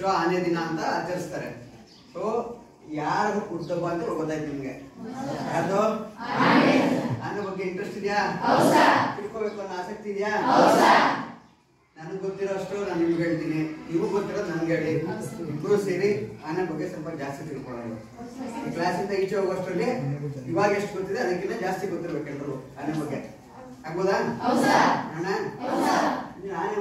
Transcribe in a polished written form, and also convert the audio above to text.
ವಿಶ್ವ ಆನೆ ದಿನ ಅಂತ ಆಚರಿಸ್ತಾರೆ. ಸೊ ಯಾರು ಹುಟ್ಟುಹಬ್ಬ ಅಂತ ಗೊತ್ತಾಯ್ತು ನಿಮ್ಗೆ? ಯಾರ್ದು? ಆನೆ ಬಗ್ಗೆ ಇಂಟ್ರೆಸ್ಟ್ ಇದೆಯಾ? ತಿಳ್ಕೋಬೇಕು ಅನ್ನೋ ಆಸಕ್ತಿ ಇದೆಯಾ? ನನಗೆ ಗೊತ್ತಿರೋ ಅಷ್ಟು ನಾನು ನಿಮ್ಗೆ ಹೇಳ್ತೀನಿ, ನೀವು ಗೊತ್ತಿರೋದು ನನ್ಗೆ ಹೇಳಿ. ಇಬ್ಬರು ಸೇರಿ ಆನೆ ಬಗ್ಗೆ ಸ್ವಲ್ಪ ಜಾಸ್ತಿ ತಿಳ್ಕೊಳ್ಳೋದು. ಈ ಕ್ಲಾಸಿಂದ ಈಚೆ ಹೋಗೋಷ್ಟರಲ್ಲಿ ಇವಾಗ ಎಷ್ಟು ಗೊತ್ತಿದೆ ಅದಕ್ಕಿಂತ ಜಾಸ್ತಿ ಗೊತ್ತಿರ್ಬೇಕು ಎಲ್ರು ಆನೆ ಬಗ್ಗೆ. ಆಗ್ಬೋದಾ ಅಣ್ಣ? ಆನೆ